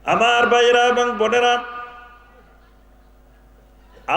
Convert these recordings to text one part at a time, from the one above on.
আমার ভাইরা এবং বোনেরা,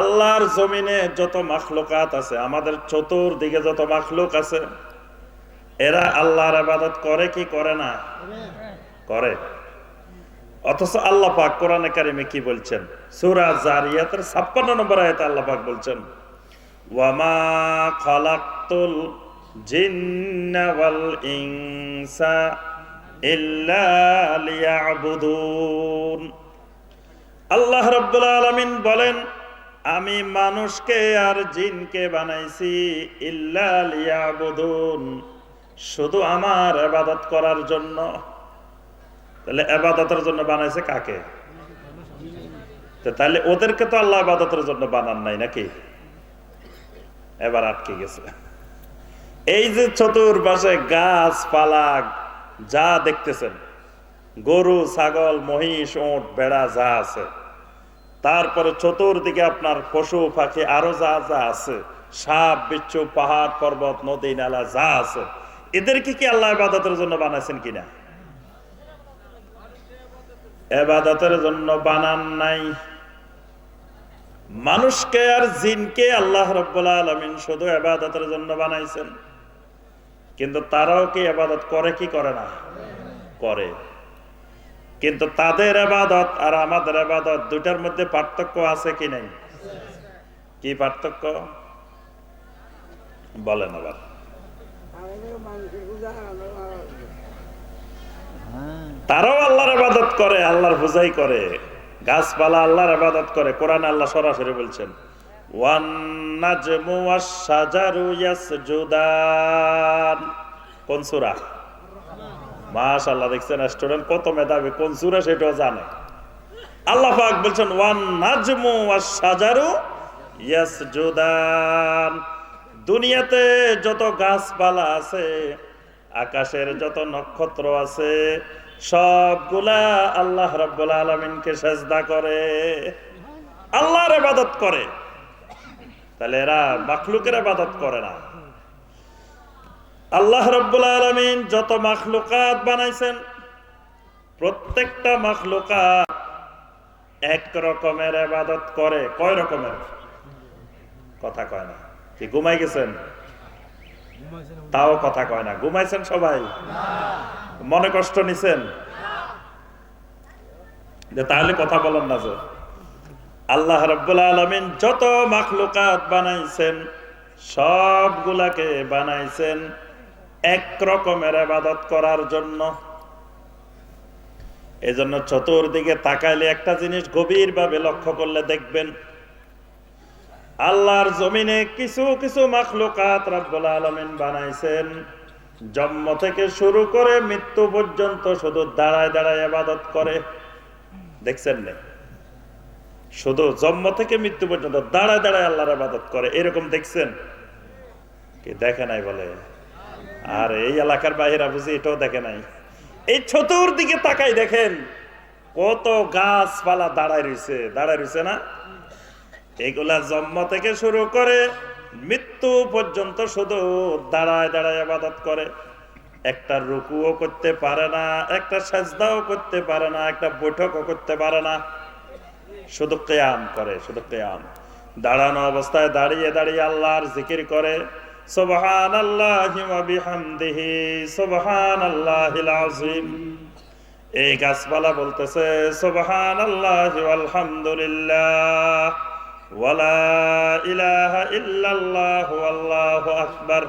আল্লাহর জমিনে যত মাখলুকাত আছে, আমাদের চতুর্দিকে যত মাখলুক আছে, এরা আল্লাহর ইবাদত করে কি করে না? করে। অথচ আল্লাহ পাক কোরআনে কারিমে কি বলছেন? সূরা জারিয়াতের ৫৬ নম্বর আয়াতে আল্লাহ পাক বলছেন, ওয়ামা খালাকতুল জিন্না ওয়াল ইনসা ইল্লা লিয়াবুদুন। আল্লাহ রাব্বুল আলামিন বলেন, আমি মানুষকে আর জিনকে বানাইছি ইল্লা লিয়াবুদুন, শুধু আমার ইবাদত করার জন্য। তাহলে ইবাদতের জন্য বানাইছে কাকে? তাহলে ওদেরকে তো আল্লাহ ইবাদতের জন্য বানান নাই নাকি? এবার আটকে গেছে। এই যে চতুর্পাশে গাছপালা যা দেখতেছেন, গরু, ছাগল, মহিষ, ওট, বেড়া যা আছে, তারপরে চতুর্দিকে আপনার পশু পাখি আরো যা যা আছে, সাপ বিচ্ছু, পাহাড় পর্বত, নদী নালা যা আছে, এদেরকে কি আল্লাহ ইবাদতের জন্য বানাইছেন কিনা? ইবাদতের জন্য বানান নাই। মানুষকে আর জিনকে আল্লাহ রাব্বুল আলামিন শুধু ইবাদতের জন্য বানাইছেন। কিন্তু তারাও কি ইবাদত করে কি করে না? করে। কিন্তু তাদের ইবাদত আর আমাদের ইবাদত দুটার মধ্যে পার্থক্য আছে কি নাই? কি পার্থক্য বলেন আবার? তারাও আল্লাহর ইবাদত করে, আল্লাহর পূজাই করে, গাছপালা আল্লাহর ইবাদত করে। কোরআনে আল্লাহ সরাসরি বলছেন, ওয়ান নাজমু ওয়াশ শাজারু ইয়াসজুদান। কোন সূরা? মাশাআল্লাহ, দেখছেন স্টুডেন্ট কত মেধাবী, কোন সূরা সেটাও জানে। আল্লাহ পাক বলছেন, ওয়ান নাজমু ওয়াশ শাজারু ইয়াসজুদান। দুনিয়াতে যত গাছপালা আছে, আকাশের যত নক্ষত্র আছে, সবগুলা আল্লাহ রাব্বুল আলামিনকে সিজদা করে, আল্লাহর ইবাদত করে। তাহলে এরা মাখলুকের ইবাদত করে না। আল্লাহ রাব্বুল আলামিন যত মাখলুকাত বানাইছেন, প্রত্যেকটা মাখলুকাত এক রকমের ইবাদত করে। কয় রকমের? কথা কয় না। কি ঘুমাই গেছেন? তাও কথা কয় না। ঘুমাইছেন সবাই? মনে কষ্ট নিছেন? তাহলে কথা বলেন না। যে আল্লাহ রাব্বুল আলামিন যত মাখলুকাত বানাইছেন, সবগুলাকে বানাইছেন এক রকমের ইবাদত করার জন্য। এজন্য চতুর্দিকে তাকাইলে একটা জিনিস গভীরভাবে লক্ষ্য করলে দেখবেন, আল্লাহর জমিনে কিছু কিছু মাখলুকাত রাব্বুল আলামিন বানাইছেন, জন্ম থেকে শুরু করে মৃত্যু পর্যন্ত শুধু দাঁড়ায় দাঁড়ায় ইবাদত করে। দেখছেন না? শুধু জন্ম থেকে মৃত্যু পর্যন্ত দাঁড়ায় দাঁড়ায় আল্লাহর ইবাদত করে, এরকম দেখছেন কি? দেখে নাই বলে। আর এই এলাকার বাইরে বুঝি এটাও দেখে নাই। এই চতুর্দিকে তাকাই দেখেন কত গাছপালা দাঁড়ায় রয়েছে না? এগুলা জন্ম থেকে শুরু করে মৃত্যু পর্যন্ত শুধু দাঁড়ায় দাঁড়ায় ইবাদত করে। একটা রুকুও করতে পারে না, একটা সাজদাও করতে পারে না, একটা বৈঠকও করতে পারে না, শুধু কিয়াম করে, শুধু কিয়াম। দাঁড়ানো অবস্থায় দাঁড়িয়ে দাঁড়িয়ে আল্লাহর জিকির করে, সুবহানাল্লাহি ওয়া বিহামদিহি সুবহানাল্লাহিল আযীম। এই গাছপালা বলতেছে সুবহানাল্লাহি ওয়ালহামদুলিল্লাহ ওয়ালা ইলাহা ইল্লাল্লাহ আল্লাহু আকবার।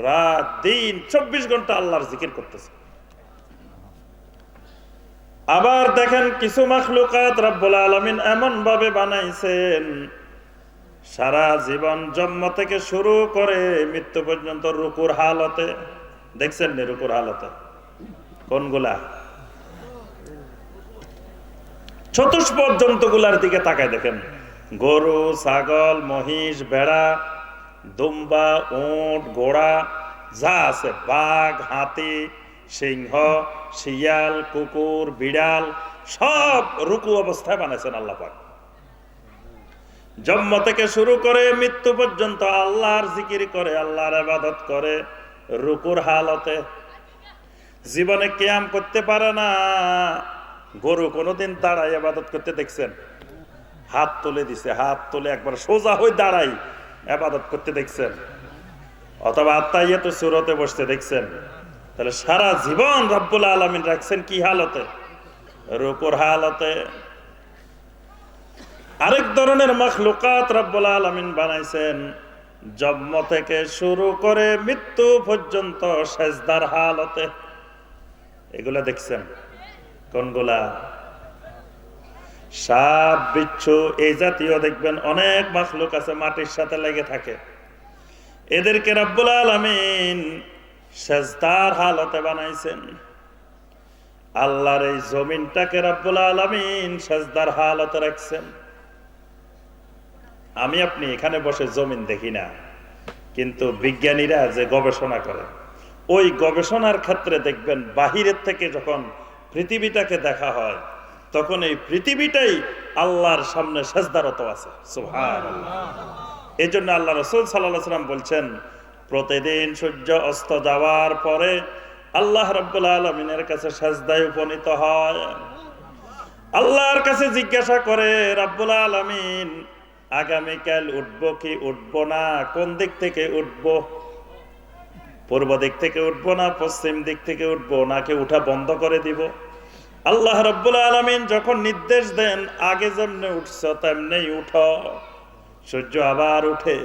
রাত দিন 24 ঘন্টা আল্লাহর জিকির করতেছে। আবার দেখেন কিছু মাখলুকাত রাব্বুল আলামিন এমন ভাবে বানাইছেন, সারা জীবন জন্ম থেকে শুরু করে মৃত্যু পর্যন্ত রুকুর হালতে। দেখছেন নি রুকুর হালতে? কোনগুলা? চতুষ্পদ জন্তুগুলার দিকে তাকায় দেখেন, গরু, ছাগল, মহিষ, ভেড়া, দুম্বা, উট, ঘোড়া যা আছে, বাঘ, হাতি, সিংহ, শিয়াল, কুকুর, বিড়াল, সব রুকু অবস্থায় বানাইছেন আল্লাহ পাক। জন্ম থেকে শুরু করে মৃত্যু পর্যন্ত আল্লাহর জিকির করে, আল্লাহর ইবাদত করে রুকুর হালতে। জীবনে কিয়াম করতে পারে না, গরু কোনোদিন দাঁড়ায় ইবাদত করতে দেখছেন? হাত তুলে দিছে, হাত তুলে একবার সোজা হয়ে দাঁড়াই ইবাদত করতে দেখছেন? অথবা আত্তাহিয়াতু সূরাতে বসতে দেখছেন? তাহলে সারা জীবন রব্বুল আলামিন রাখছেন কি হালতে? রুকুর হালতে। আরেক ধরনের মাখলুকাত রব্বুল আলামিন বানাইছেন, জন্ম থেকে শুরু করে মৃত্যু পর্যন্ত সেজদার হালতে। এগুলা দেখছেন? কোনগুলা? সাপ, বিচ্ছু, এই জাতীয় দেখবেন অনেক মাখলুক আছে মাটির সাথে লেগে থাকে। এদেরকে রব্বুল আলামিন সেজদার হালতে বানাইছেন। আল্লাহর এই জমিনটাকে রব্বুল আলামিন সেজদার হালতে রাখছেন। আমি আপনি এখানে বসে জমিন দেখি না, কিন্তু বিজ্ঞানীরা যে গবেষণা করে, ওই গবেষণার ক্ষেত্রে দেখবেন বাহিরের থেকে যখন পৃথিবীটাকে দেখা হয়, তখন এই পৃথিবীটাই আল্লাহর সামনে সেজদারত আছে। সুবহানাল্লাহ। এই জন্য আল্লাহ রাসূল সাল্লাল্লাহু আলাইহি ওয়াসাল্লাম বলছেন, প্রতিদিন সূর্য অস্ত যাওয়ার পরে আল্লাহ রাব্বুল আলামিনের কাছে সেজদায় উপনীত হয়। আল্লাহর কাছে জিজ্ঞাসা করে, রাব্বুল আলামিন আগামীকাল উঠবো কি উঠবো না, কোন দিক থেকে উঠবো? পূর্ব দিক থেকে উঠবো না পশ্চিম দিক থেকে উঠবো, নাকি উঠা বন্ধ করে দিব? আল্লাহ রাব্বুল আলামিন যখন নির্দেশ দেন, আগে যেমনে উঠছো তেমনি উঠো। সূর্য আবার উঠে।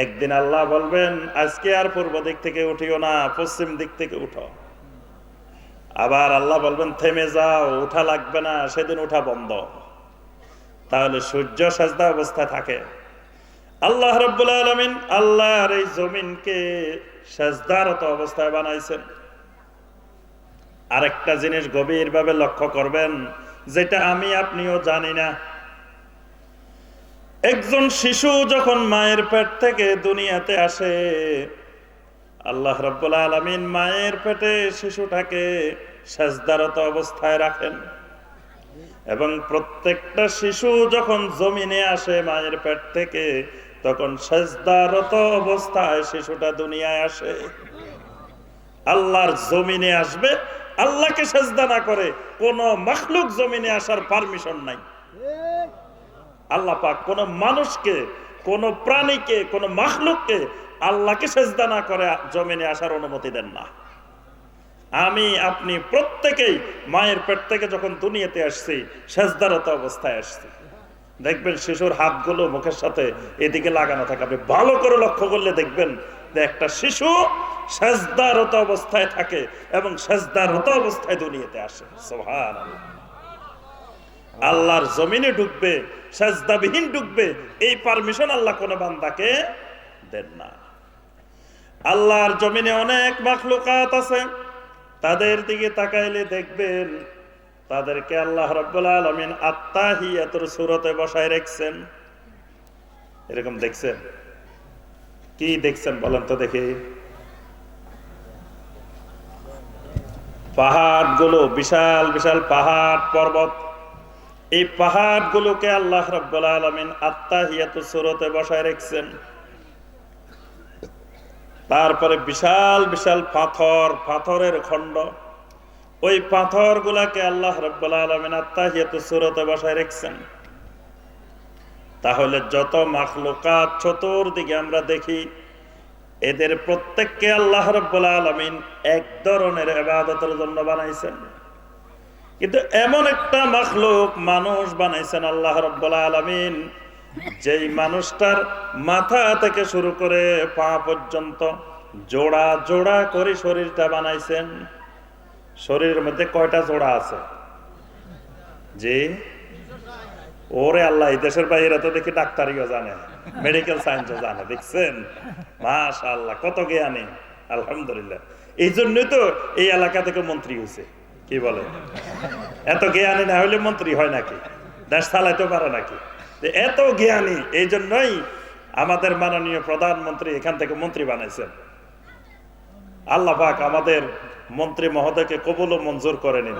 একদিন আল্লাহ বলবেন, আজকে আর পূর্ব দিক থেকে উঠিও না, পশ্চিম দিক থেকে উঠো। আবার আল্লাহ বলবেন, থেমে যাও, উঠা লাগবে না, সেদিন উঠা বন্ধ। তাহলে সূর্য সাজদা অবস্থায় থাকে। আল্লাহ রাব্বুল আলামিন আল্লাহর এই জমিনকে সাজদারত অবস্থায় বানাইছেন। আরেকটা জিনিস গভীরভাবে লক্ষ্য করবেন, যেটা আমি আপনিও জানি না। একজন শিশু যখন মায়ের পেট থেকে দুনিয়াতে আসে, আল্লাহ রাব্বুল আলামিন মায়ের পেটে শিশুটাকে সাজদারত অবস্থায় রাখেন। এবং প্রত্যেকটা শিশু যখন জমিনে আসে মায়ের পেট থেকে, তখন সাজদারত অবস্থায় শিশুটা দুনিয়ায় আসে। আল্লাহর জমিনে আসবে, আল্লাহকে সাজদা না করে কোন মাখলুক জমিনে আসার পারমিশন নাই। আল্লাহ পাক কোন মানুষকে, কোন প্রাণীকে, কোন মাখলুককে আল্লাহকে সাজদা না করে জমিনে আসার অনুমতি দেন না। আমি আপনি প্রত্যেকেই মায়ের পেট থেকে যখন দুনিয়াতে আসছি, সাজদারত অবস্থায় আসছি। দেখবেন শিশুর হাতগুলো মুখের সাথে এদিকে লাগানো থাকে। আপনি ভালো করে লক্ষ্য করলে দেখবেন যে একটা শিশু সাজদারত অবস্থায় থাকে এবং সাজদারত অবস্থায় দুনিয়াতে আসে। সুবহানাল্লাহ। আল্লাহর জমিনে ঢুকবে, সাজদাবিহীন ঢুকবে, এই পারমিশন আল্লাহ কোন বান্দাকে দেন না। আল্লাহর জমিনে অনেক মাখলুকাত আছে, তাদের দিকে তাকাইলে দেখবেন তাদেরকে আল্লাহ রাব্বুল আলামিন আত্তাহিয়াতুর সূরাতে বসায় রাখছেন। এরকম দেখছেন? কি দেখছেন বলেন তো দেখি? পাহাড়গুলো, বিশাল বিশাল পাহাড় পর্বত, এই পাহাড়গুলোকে আল্লাহ রাব্বুল আলামিন আত্তাহিয়াতুর সূরাতে বসায় রাখছেন। তারপরে বিশাল বিশাল পাথর, পাথরের খণ্ড, ওই পাথর গুলাকে আল্লাহ রাব্বুল আলামিন আত্তাহিয়াতুস সূরাতে বসায় রাখছেন। তাহলে যত মাখলুকাত চতুর্দিকে আমরা দেখি, এদের প্রত্যেককে আল্লাহ রাব্বুল আলামিন এক ধরনের ইবাদতের জন্য বানাইছেন। কিন্তু এমন একটা মাখলুক মানুষ বানাইছেন আল্লাহ রাব্বুল আলামিন, যেই মানুষটার মাথা থেকে শুরু করে পা পর্যন্ত জোড়া জোড়া করে শরীরটা বানাইছেন। শরীরের মধ্যে কয়টা জোড়া আছে? জি, ওরে আল্লাহ, এই দেশের বাইরে তো দেখি ডাক্তারিও জানে, মেডিকেল সায়েন্সও জানে। দেখছেন? মাশাআল্লাহ, কত জ্ঞানী! আলহামদুলিল্লাহ। এই জন্যই তো এই এলাকা থেকে মন্ত্রী হয়েছে। কি বলে? এত জ্ঞানী না হলে মন্ত্রী হয় নাকি? দেশ চালাইতে পারে নাকি? এত জ্ঞানী, এই জন্যই আমাদের মাননীয় প্রধানমন্ত্রী এখান থেকে মন্ত্রী বানাইছেন। আল্লাহ পাক আমাদের মন্ত্রী মহোদয়কে কবুল ও মঞ্জুর করে নিন।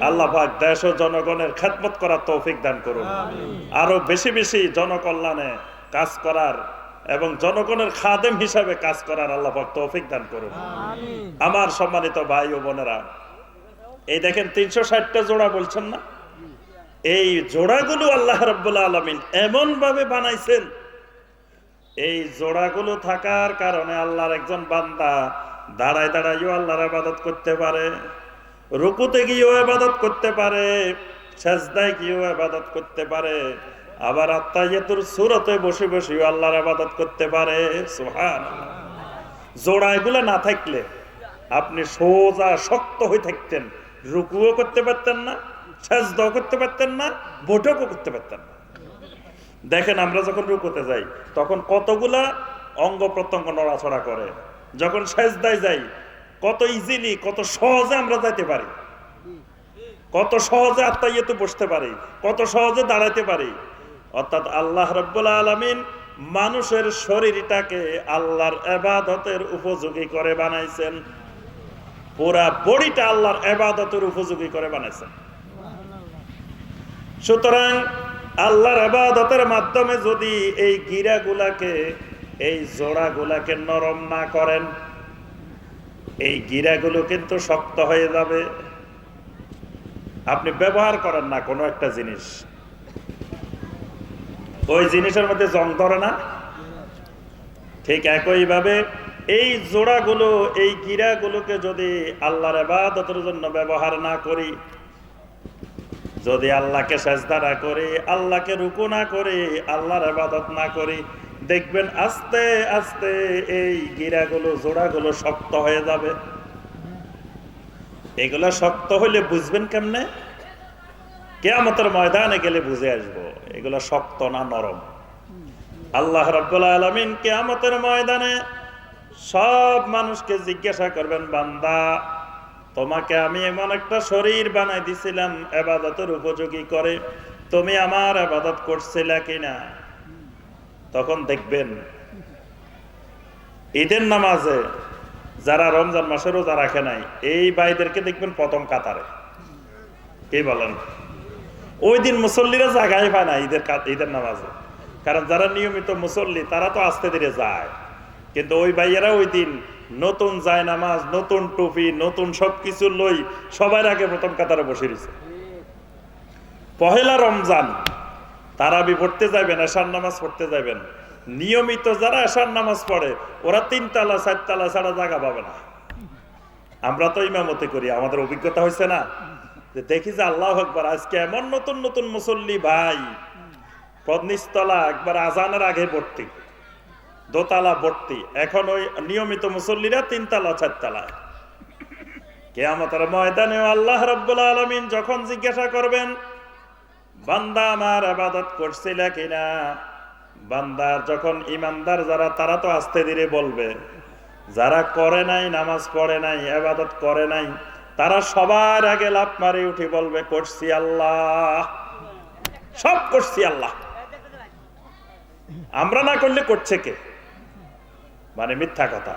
আল্লাহ পাক দেশ ও জনগণের খেদমত করার তৌফিক দান করুন। আরো বেশি বেশি জনকল্যাণে কাজ করার এবং জনগণের খাদেম হিসাবে কাজ করার আল্লাহ পাক তৌফিক দান করুন। আমার সম্মানিত ভাই ও বোনেরা, এই দেখেন 360টা জোড়া বলছেন না, এই জোড়াগুলো আল্লাহ রাব্বুল আলামিন এমন ভাবে বানাইছেন, এই জোড়াগুলো থাকার কারণে আল্লাহর একজন বান্দা দাঁড়ায় দাঁড়াইও আল্লাহর ইবাদত করতে পারে, রুকুতে গিয়েও ইবাদত করতে পারে, সিজদায় গিয়েও ইবাদত করতে পারে, আবার আত্তাহিয়াতুর সূরাতে বসে বসেও আল্লাহর ইবাদত করতে পারে। সুবহানাল্লাহ। জোড়া এগুলো না থাকলে আপনি সোজা শক্ত হয়ে থাকতেন, রুকুও করতে পারতেন না, সিজদাও করতে পারতেন না, বৈঠকও করতে পারতেন না। দেখেন আমরা যখন রুকুতে যাই তখন কতগুলা অঙ্গ প্রত্যঙ্গ নড়াচড়া করে, যখন সিজদায় যাই কত ইজিলি, কত সহজে আমরা যাইতে পারি, কত সহজে আত্তাহিয়াতে বসতে পারি, কত সহজে দাঁড়াতে পারি। অর্থাৎ আল্লাহ রাব্বুল আলামিন মানুষের শরীরটাকে আল্লাহর ইবাদতের উপযোগী করে বানাইছেন, পুরা বডিটা আল্লাহর ইবাদতের উপযোগী করে বানাইছেন। সুতরাং আল্লাহর ইবাদতের মাধ্যমে যদি এই গিরাগুলাকে, এই জোড়াগুলাকে নরম না করেন, এই গিরাগুলো কিন্তু শক্ত হয়ে যাবে। আপনি ব্যবহার করেন না কোনো একটা জিনিস, ওই জিনিসের মধ্যে জং ধরে না, ঠিক একইভাবে এই জোড়াগুলো, এই গিরাগুলোকে যদি আল্লাহর ইবাদতের জন্য ব্যবহার না করি, যদি আল্লাহকে সিজদা না করি, আল্লাহকে রুকু না করি, আল্লাহর ইবাদত না করি, দেখবেন আস্তে আস্তে এই গিরাগুলো, জোড়াগুলো শক্ত হয়ে যাবে। এগুলা শক্ত হইলে বুঝবেন কেমনে? কিয়ামতের ময়দানে গেলে বুঝে আসবো এগুলা শক্ত না নরম। আল্লাহ রাব্বুল আলামিন কিয়ামতের ময়দানে সব মানুষকে জিজ্ঞাসা করবেন, বান্দা তোমাকে আমি এমন একটা শরীর বানাই দিছিলাম ইবাদতের উপযোগী করে, তুমি আমার ইবাদত করছিলা কিনা? তখন দেখবেন ঈদের নামাজে যারা রমজান মাসে রোজা রাখে নাই, এই ভাইদেরকে দেখবেন প্রথম কাতারে। কি বলেন? ওই দিন মুসল্লিরা জায়গায় পায় না ঈদের নামাজে, কারণ যারা নিয়মিত মুসল্লি তারা তো আস্তে ধীরে যায়, কিন্তু ওই ভাইয়েরা ওই দিন নতুন যায় নামাজ, নতুন টুপি, নতুন সবকিছু লই সবার আগে প্রথম কাতারে বসে রয়েছে। পহেলা রমজান তারাবি পড়তে যাবেন, এশার নামাজ পড়তে যাবেন, নিয়মিত যারা এশার নামাজ পড়ে ওরা 3 তালা 4 তালা ছাড়া জায়গা পাবে না। আমরা তো ইমামতি করি, আমাদের অভিজ্ঞতা হয়েছে না, যে দেখি যে আল্লাহু আকবার, আজকে এমন নতুন নতুন মুসল্লি ভাই নিচতলা একবার আজানের আগে ভর্তি, দোতলা ভর্তি, এখন ওই নিয়মিত মুসল্লিরা 3 তালা 4 তালায়। কিয়ামতের ময়দানে আল্লাহ রাব্বুল আলামিন যখন জিজ্ঞাসা করবেন, বান্দা আমার ইবাদত করছিলা কিনা, বান্দার যখন ইমানদার যারা তারা তো আস্তে ধীরে বলবে, যারা করে নাই, নামাজ পড়ে নাই, ইবাদত করে নাই, তারা সবার আগে লাফ মারি উঠে বলবে করছি আল্লাহ, সব করছি আল্লাহ, আমরা না করলে করছে কে? মানে মিথ্যা কথা।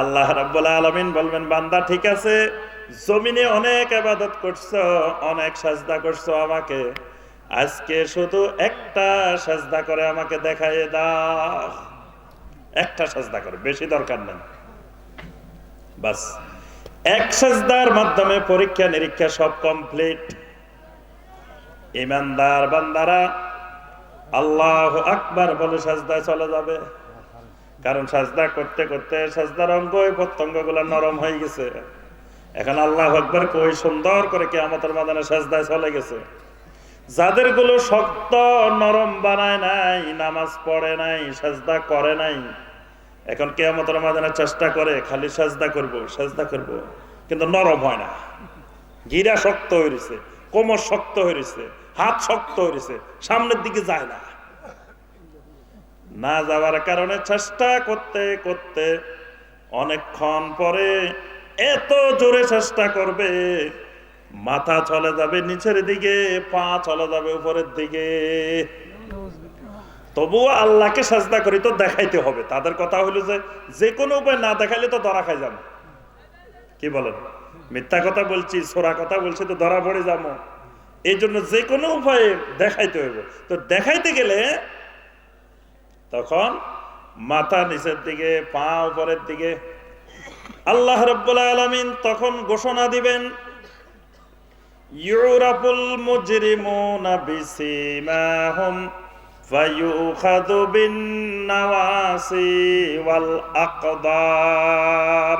আল্লাহ রাব্বুল আলামিন বলবেন, বান্দা ঠিক আছে, জমিনে অনেক ইবাদত করছো, অনেক সাজদা করছো আমাকে, আজকে শুধু একটা সাজদা করে আমাকে দেখায় দাও, একটা সাজদা করে, বেশি দরকার নেই, বাস এক সাজদার মাধ্যমে পরীক্ষা নিরীক্ষা সব কমপ্লিট। ইমানদার বান্দারা আল্লাহু আকবার বলে সাজদায় চলে যাবে, কারণ সাজদা করতে করতে সাজদার অঙ্গ প্রত্যঙ্গ গুলা নরম হয়ে গেছে। এখন আল্লাহু আকবার কই সুন্দর করে কিয়ামতের ময়দানে সাজদায় চলে গেছে। যাদের গুলো শক্ত নরম বানায় নাই, নামাজ পড়ে নাই, সাজদা করে নাই, এখন কিয়ামতের ময়দানে চেষ্টা করে খালি সাজদা করব, কিন্তু নরম হয় না। গিরা শক্ত হয়ে রয়েছে, কোমর শক্ত হয়ে রয়েছে, হাত শক্ত হয়ে রয়েছে, সামনের দিকে যায় না। না যাওয়ার কারণে চেষ্টা করতে করতে অনেকক্ষণ পরে এত জোরে চেষ্টা করবে, মাথা চলে যাবে নিচের দিকে, পা চলে যাবে উপরের দিকে, তবুও আল্লাহকে সাজদা করি তো দেখাইতে হবে। তাদের কথা হলো যে কোনো উপায় না দেখাইলে তো ধরা খাই যাবো। কি বলেন? মিথ্যা কথা বলছি, সোরা কথা বলছি তো ধরা পড়ে যাবো, এই জন্য যে কোনো উপায়ে দেখাইতে হইব। তো দেখাইতে গেলে তখন মাথা নিচের দিকে, পা উপরের দিকে, আল্লাহ রাব্বুল আলামিন তখন ঘোষণা দিবেন, ইউরাফুল মুজরিমুনা বিসিমাহুম ফায়ুখাযু বিন নাওয়াসি ওয়াল আকদাম।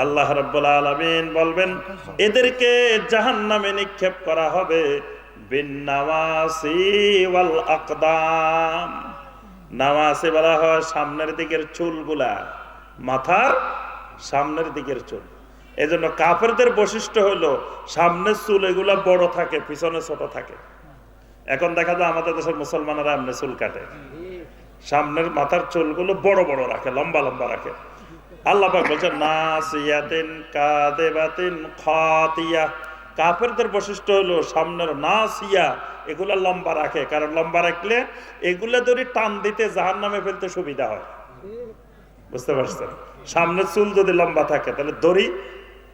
আল্লাহ রাব্বুল আলামিন বলবেন, এদেরকে জাহান্নামে নিক্ষেপ করা হবে বিন নাওয়াসি ওয়াল আকদাম। নাওয়াসি বলা হয় সামনের দিকের চুলগুলা, মাথার সামনের দিকের চুল। এজন্য কাফেরদের বৈশিষ্ট্য হলো সামনের চুল এগুলা বড় থাকে, পিছনে ছোট থাকে। এখন দেখা যায় আমাদের দেশের মুসলমানেরা এমনি চুল কাটে, সামনের মাথার চুলগুলো বড় বড় রাখে, লম্বা লম্বা রাখে। আল্লাহ পাক বলছেন নাসিয়াতিন কাযিবাতিন খাতিয়া। কাফেরদের বৈশিষ্ট্য হলো সামনের নাসিয়া এগুলা লম্বা রাখে, কারণ লম্বা রাখলে এগুলা যদি টান দিতে জাহান্নামে ফেলতে সুবিধা হয়। বুঝতে পারছেন? সামনের চুল যদি লম্বা থাকে তাহলে দড়ি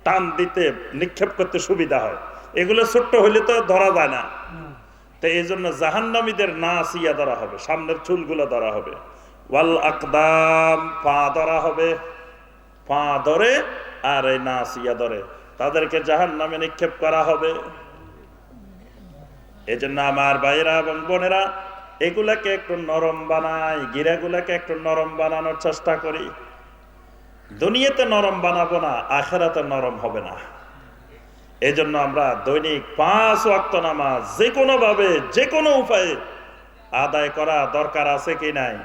টান দিতে নিক্ষেপ করতে সুবিধা হয়। এগুলো ছোট্ট হইলে তো ধরা যায় না, তো এই জন্য জাহান্নামীদের নাসিয়া ধরা হবে, সামনের চুলগুলো ধরা হবে। ওয়াল আকদাম, পা ধরা হবে, পা ধরে আর এই নাসিয়া ধরে তাদেরকে জাহান্নামে নিক্ষেপ করা হবে। এই জন্য আমার ভাইয়েরা এবং বোনেরা, এগুলাকে একটু নরম বানাই, গিরাগুলাকে একটু নরম বানানোর চেষ্টা করি। দুনিয়াতে নরম বানাবো না, আখিরাতে নরম হবে না। এই জন্য আমরা দৈনিক 5 ওয়াক্ত নামাজ যে কোনো ভাবে যে কোনো উপায়ে আদায় করা দরকার আছে কি নাই?